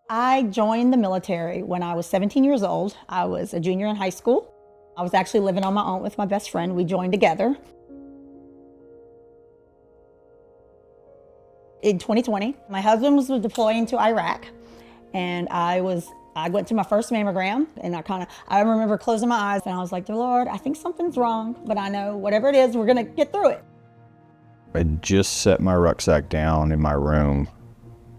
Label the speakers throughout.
Speaker 1: I joined the military when I was 17 years old. I was a junior in high school. I was actually living on my own with my best friend. We joined together. In 2020, my husband was deploying to Iraq, and I went to my first mammogram, and I remember closing my eyes, and I was like, "Dear Lord, I think something's wrong, but I know whatever it is, we're gonna get through it."
Speaker 2: I just set my rucksack down in my room,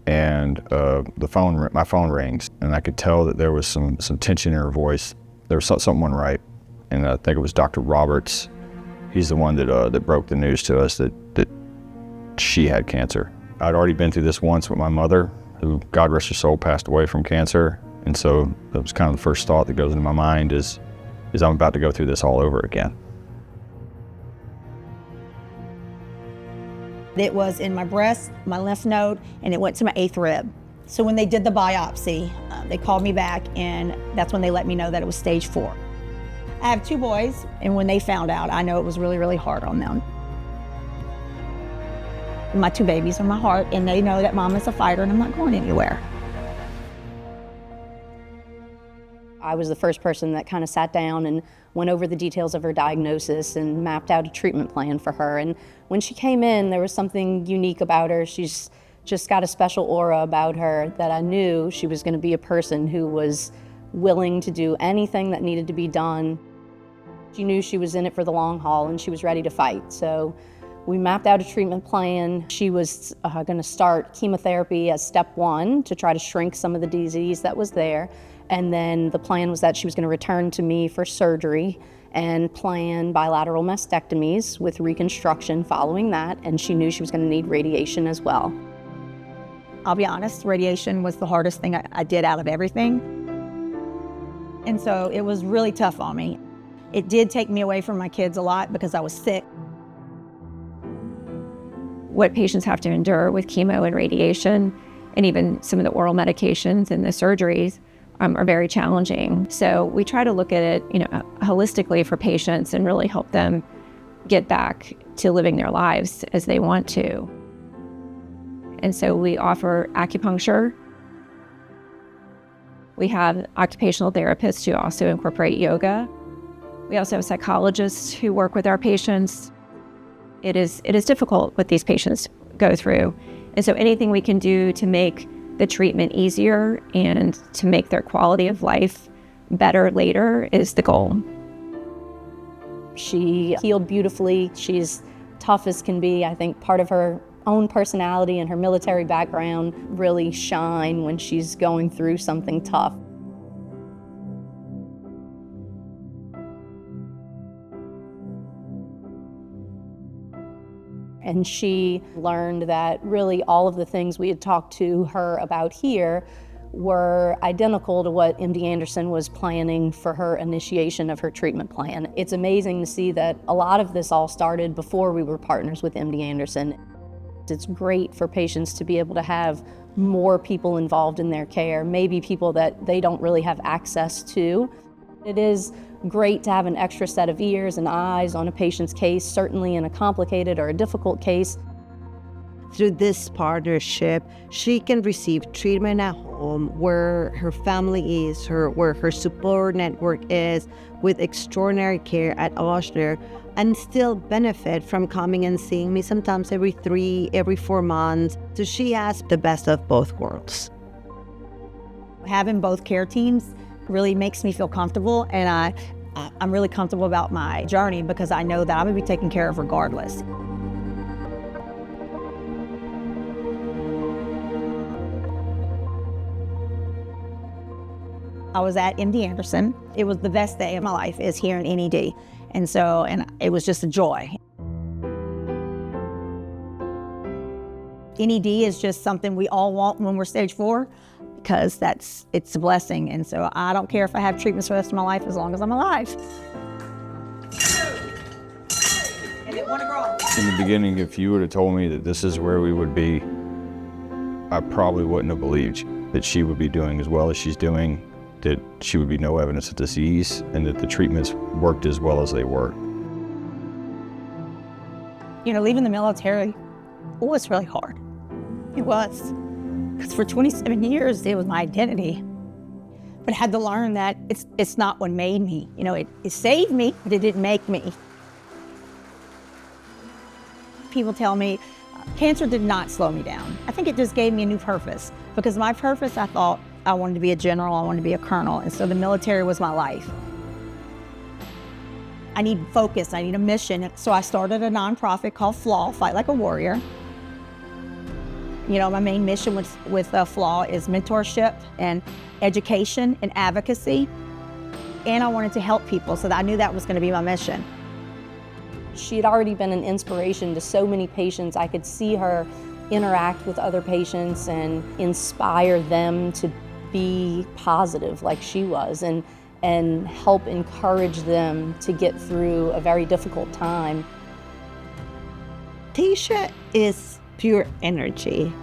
Speaker 2: and my phone rings, and I could tell that there was some tension in her voice. There was something wasn't right, and I think it was Dr. Roberts. He's the one that broke the news to us that she had cancer. I'd already been through this once with my mother, who, God rest her soul, passed away from cancer, and so that was kind of the first thought that goes into my mind is I'm about to go through this all over again.
Speaker 1: It was in my breast, my lymph node, and it went to my 8th rib. So when they did the biopsy, they called me back, and that's when they let me know that it was stage 4. I have 2 boys, and when they found out, I know it was really, really hard on them. My 2 babies are my heart, and they know that Mom is a fighter and I'm not going anywhere.
Speaker 3: I was the first person that kind of sat down and went over the details of her diagnosis and mapped out a treatment plan for her. And when she came in, there was something unique about her. She's just got a special aura about her that I knew she was going to be a person who was willing to do anything that needed to be done. She knew she was in it for the long haul and she was ready to fight. So we mapped out a treatment plan. She was going to start chemotherapy as step 1 to try to shrink some of the disease that was there. And then the plan was that she was going to return to me for surgery and plan bilateral mastectomies with reconstruction following that. And she knew she was going to need radiation as well.
Speaker 1: I'll be honest, radiation was the hardest thing I did out of everything. And so it was really tough on me. It did take me away from my kids a lot because I was sick.
Speaker 4: What patients have to endure with chemo and radiation, and even some of the oral medications and the surgeries, are very challenging. So we try to look at it, holistically for patients and really help them get back to living their lives as they want to. And so we offer acupuncture. We have occupational therapists who also incorporate yoga. We also have psychologists who work with our patients. It is difficult what these patients go through. And so anything we can do to make the treatment easier and to make their quality of life better later is the goal.
Speaker 3: She healed beautifully. She's tough as can be. I think part of her own personality and her military background really shine when she's going through something tough. And she learned that really all of the things we had talked to her about here were identical to what MD Anderson was planning for her initiation of her treatment plan. It's amazing to see that a lot of this all started before we were partners with MD Anderson. It's great for patients to be able to have more people involved in their care, maybe people that they don't really have access to. It is great to have an extra set of ears and eyes on a patient's case, certainly in a complicated or a difficult case.
Speaker 5: Through this partnership, she can receive treatment at home where her family is, where her support network is, with extraordinary care at Ochsner, and still benefit from coming and seeing me sometimes every 4 months. So she has the best of both worlds.
Speaker 1: Having both care teams really makes me feel comfortable, and I'm really comfortable about my journey because I know that I'm going to be taken care of regardless. I was at MD Anderson. It was the best day of my life is here in NED. And it was just a joy. NED is just something we all want when we're stage 4 because it's a blessing. And so I don't care if I have treatments for the rest of my life as long as I'm alive.
Speaker 2: In the beginning, if you would have told me that this is where we would be, I probably wouldn't have believed that she would be doing as well as she's doing, that she would be no evidence of disease, and that the treatments worked as well as they work.
Speaker 1: Leaving the military was really hard. It was. Because for 27 years, it was my identity. But I had to learn that it's not what made me. You know, it saved me, but it didn't make me. People tell me, cancer did not slow me down. I think it just gave me a new purpose. Because my purpose, I thought I wanted to be a general, I wanted to be a colonel, and so the military was my life. I need focus, I need a mission. So I started a nonprofit called FLAW, Fight Like a Warrior. You know, my main mission with FLAW is mentorship and education and advocacy. And I wanted to help people, so that I knew that was going to be my mission.
Speaker 3: She had already been an inspiration to so many patients. I could see her interact with other patients and inspire them to be positive like she was, and help encourage them to get through a very difficult time.
Speaker 5: Taysha is pure energy.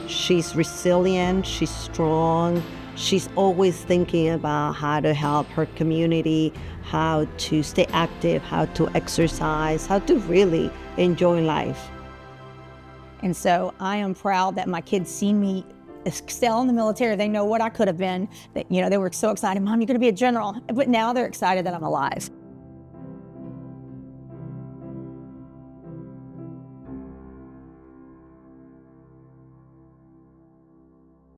Speaker 5: She's resilient, she's strong, she's always thinking about how to help her community, how to stay active, how to exercise, how to really enjoy life.
Speaker 1: And so I am proud that my kids see me excel in the military. They know what I could have been. That, you know, they were so excited, Mom, you're going to be a general. But now they're excited that I'm alive.